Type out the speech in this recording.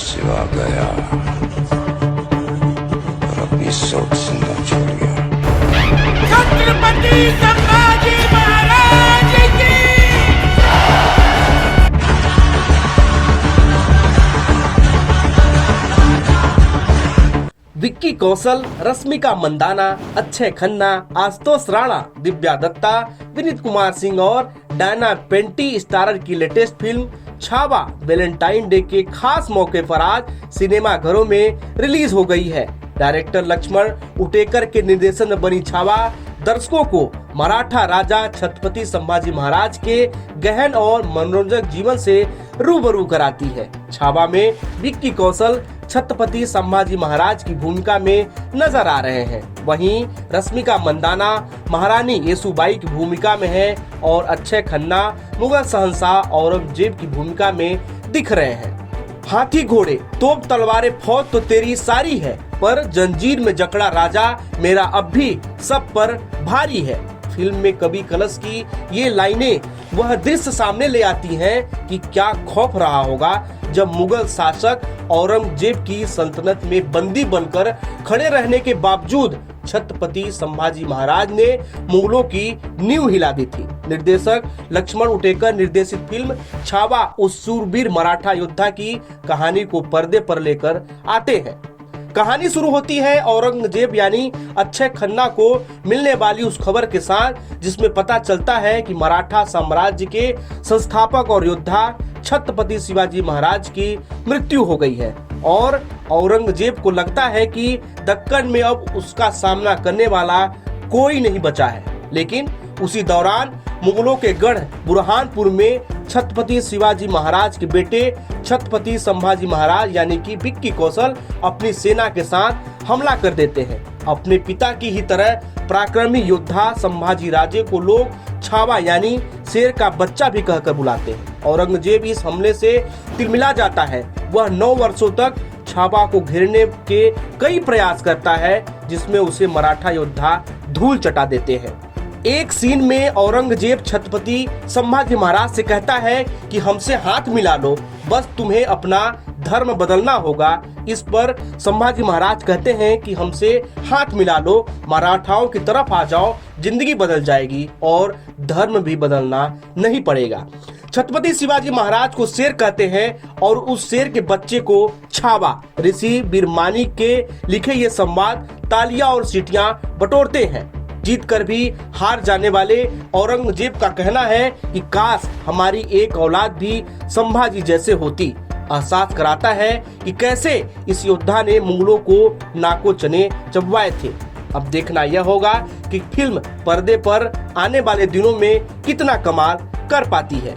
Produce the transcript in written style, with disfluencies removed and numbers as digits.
सिवा गया और अपनी सोच से न छोड़ गया। छत्रपति संभाजी महाराज की विक्की कौशल, रश्मिका मंदाना, अक्षय खन्ना, आशुतोष राणा, दिव्या दत्ता, विनीत कुमार सिंह और डायना पेंटी स्टारर की latest film Chhaava Valentine day के खास मौके पर आज सिनेमा घरों में रिलीज हो गई है। डायरेक्टर लक्ष्मण उटेकर के निर्देशन में बनी छावा दर्शकों को मराठा राजा छत्रपति संभाजी महाराज के गहन और मनोरंजक जीवन से रूबरू कराती है। छावा में विक्की कौशल छत्रपति संभाजी महाराज की भूमिका में नजर आ रहे हैं। वहीं रश्मिका मंदाना महारानी येसुबाई की भूमिका में है और अक्षय खन्ना मुगल शहंशाह औरंगजेब की भूमिका में दिख रहे हैं। हाथी घोड़े तोप तलवारें फौज तो तेरी सारी है, पर जंजीर में जकड़ा राजा मेरा अब भी सब पर भारी है। फिल्म में कवि कलश की ये लाइनें वह दृश्य सामने ले आती हैं कि क्या खौफ रहा होगा जब मुगल शासक औरंगजेब की सल्तनत में बंदी बनकर खड़े रहने के बावजूद छत्रपति संभाजी महाराज ने मुगलों की नींव हिला दी थी। निर्देशक लक्ष्मण उटेकर निर्देशित फिल्म छावा उस शूरवीर मराठा योद्धा की कहानी को पर्दे पर लेकर आते हैं। कहानी शुरू होती है औरंगजेब यानी अक्षय खन्ना को मिलने वाली उस खबर के साथ जिसमें पता चलता है कि मराठा साम्राज्य के संस्थापक और योद्धा छत्रपति शिवाजी महाराज की मृत्यु हो गई है और औरंगजेब को लगता है कि दक्कन में अब उसका सामना करने वाला कोई नहीं बचा है। लेकिन उसी दौरान मुगलों के गढ़ बुरहानपुर में छत्रपति शिवाजी महाराज के बेटे छत्रपति संभाजी महाराज यानी कि विक्की कौशल अपनी सेना के साथ हमला कर देते हैं। अपने पिता की ही तरह पराक्रमी योद्धा संभाजी राजे को लोग छावा यानी शेर का बच्चा भी कहकर बुलाते हैं। औरंगजेब इस हमले से तिलमिला जाता है। वह 9 वर्षों तक छावा को घेरने के कई प्रयास करता है जिसमें उसे मराठा योद्धा धूल चटा देते हैं। एक सीन में औरंगजेब छत्रपति संभाजी महाराज से कहता है कि हमसे हाथ मिला लो, बस तुम्हें अपना धर्म बदलना होगा। इस पर संभाजी महाराज कहते हैं कि हमसे हाथ मिला लो, मराठाओं की तरफ आ जाओ, जिंदगी बदल जाएगी और धर्म भी बदलना नहीं पड़ेगा। छत्रपति शिवाजी महाराज को शेर कहते हैं और उस शेर के बच्चे को छावा। ऋषि बीरमानी के लिखे ये संवाद तालियां और सीटियां बटोरते हैं। जीत कर भी हार जाने वाले औरंगजेब का कहना है कि काश हमारी एक औलाद भी संभाजी जैसे होती। एहसास कराता है कि कैसे इस योद्धा ने मुगलों को नाको चने चबवाए थे। अब देखना यह होगा कि फिल्म पर्दे पर आने वाले दिनों में कितना कमाल कर पाती है।